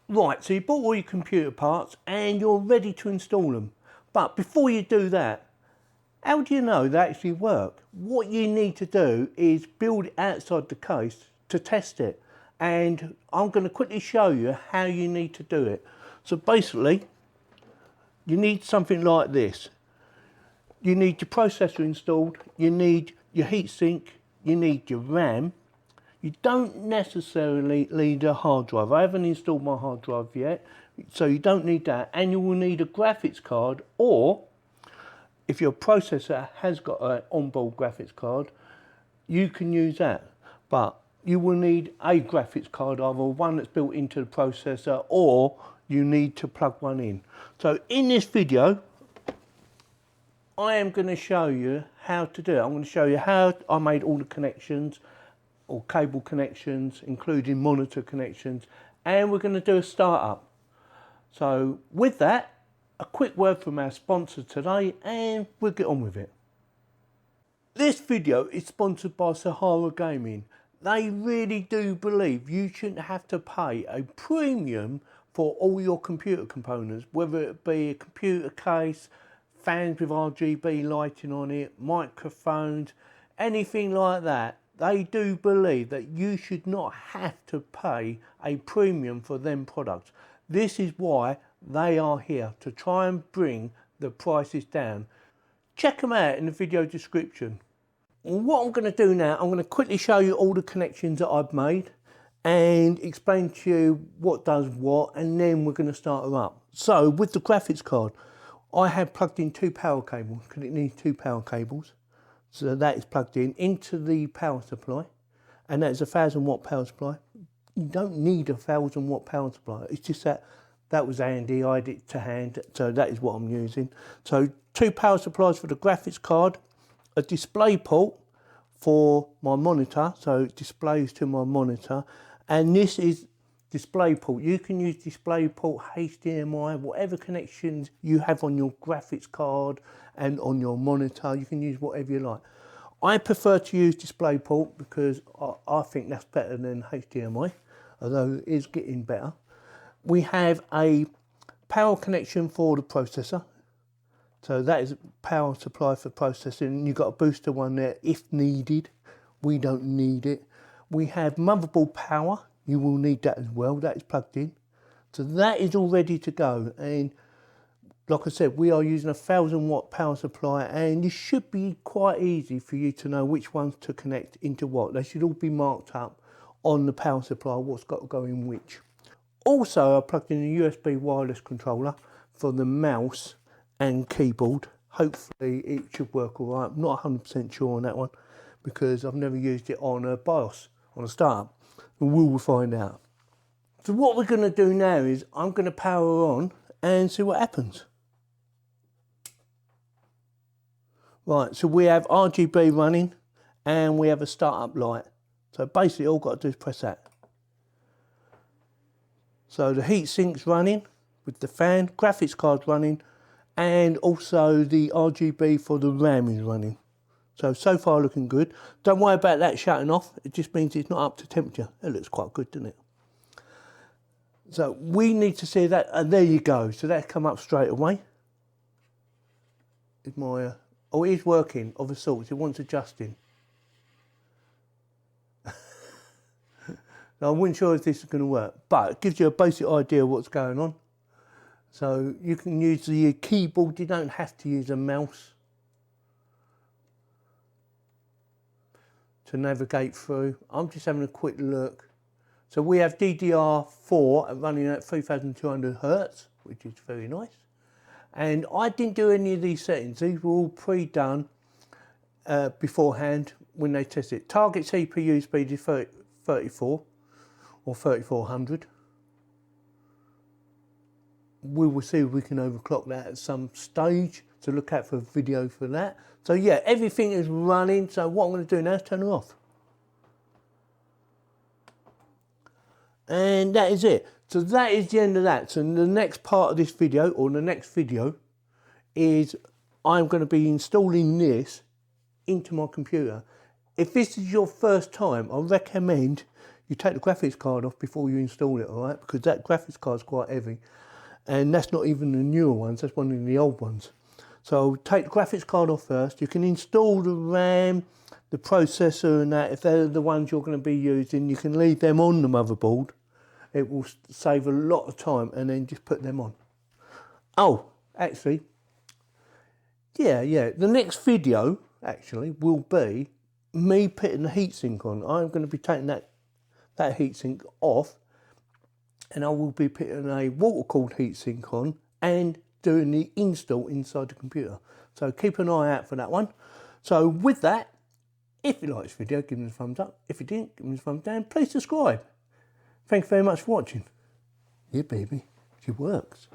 Right, so you bought all your computer parts and you're ready to install them. But before you do that, how do you know they actually work? What you need to do is build it outside the case to test it. And I'm going to quickly show you how you need to do it. So basically, you need something like this. You need your processor installed, you need your heatsink, you need your RAM. You don't necessarily need a hard drive. I haven't installed my hard drive yet, so you don't need that. And you will need a graphics card, or if your processor has got an onboard graphics card, you can use that. But you will need a graphics card, either one that's built into the processor, or you need to plug one in. So in this video, I am going to show you how to do it. I'm going to show you how I made all the connections, or cable connections, including monitor connections, and we're going to do a startup. So with that, a quick word from our sponsor today, and we'll get on with it. This video is sponsored by Sahara Gaming. They really do believe you shouldn't have to pay a premium for all your computer components, whether it be a computer case, fans with RGB lighting on it, microphones, anything like that. They do believe that you should not have to pay a premium for them products. This is why they are here, to try and bring the prices down. Check them out in the video description. What I'm going to do now, I'm going to quickly show you all the connections that I've made and explain to you what does what, and then we're going to start them up. So with the graphics card, I have plugged in two power cables because it needs two power cables. So that is plugged in into the power supply, and that is a 1000-watt power supply. You don't need a 1000-watt power supply. It's just that was AMD, I had it to hand, so that is what I'm using. So two power supplies for the graphics card, a display port for my monitor, so it displays to my monitor, and this is display port. You can use display port, HDMI, whatever connections you have on your graphics card and on your monitor, you can use whatever you like. I prefer to use display port because I think that's better than HDMI, although it is getting better. We have a power connection for the processor. So that is a power supply for processing. You've got a booster one there if needed. We don't need it. We have motherboard power. You will need that as well. That is plugged in. So that is all ready to go. And like I said, we are using a 1000-watt power supply, and it should be quite easy for you to know which ones to connect into what. They should all be marked up on the power supply, what's got to go in which. Also, I plugged in a USB wireless controller for the mouse and keyboard. Hopefully it should work all right. I'm not 100% sure on that one because I've never used it on a BIOS, on a startup. We will find out. So what we're going to do now is I'm going to power on and see what happens. Right, so we have RGB running and we have a startup light. So basically all I've got to do is press that. So the heatsink's running with the fan, graphics card's running, and also the RGB for the RAM is running. So far looking good. Don't worry about that shutting off. It just means it's not up to temperature. It looks quite good, doesn't it? So we need to see that, and there you go. So that's come up straight away. Is my, oh, it is working of a sort. It wants adjusting. Now, I wasn't sure if this is going to work, but it gives you a basic idea of what's going on. So you can use the keyboard. You don't have to use a mouse to navigate through. I'm just having a quick look. So we have DDR4 running at 3200 Hertz, which is very nice. And I didn't do any of these settings. These were all pre-done beforehand when they tested it. Target CPU speed is 34 or 3400. We will see if we can overclock that at some stage, so look out for a video for that. So yeah, everything is running. So what I'm going to do now is turn it off. And that is it. So that is the end of that. So the next part of this video, or the next video, is I'm going to be installing this into my computer. If this is your first time, I recommend you take the graphics card off before you install it, all right? Because that graphics card's quite heavy. And that's not even the newer ones, that's one of the old ones. So take the graphics card off first. You can install the RAM, the processor and that. If they're the ones you're going to be using, you can leave them on the motherboard. It will save a lot of time, and then just put them on. Oh, actually, yeah, the next video actually will be me putting the heatsink on. I'm going to be taking that heatsink off, and I will be putting a water-cooled heatsink on and doing the install inside the computer. So keep an eye out for that one. So with that, if you like this video, give me a thumbs up. If you didn't, give me a thumbs down. Please subscribe. Thank you very much for watching. Yeah, baby, it works.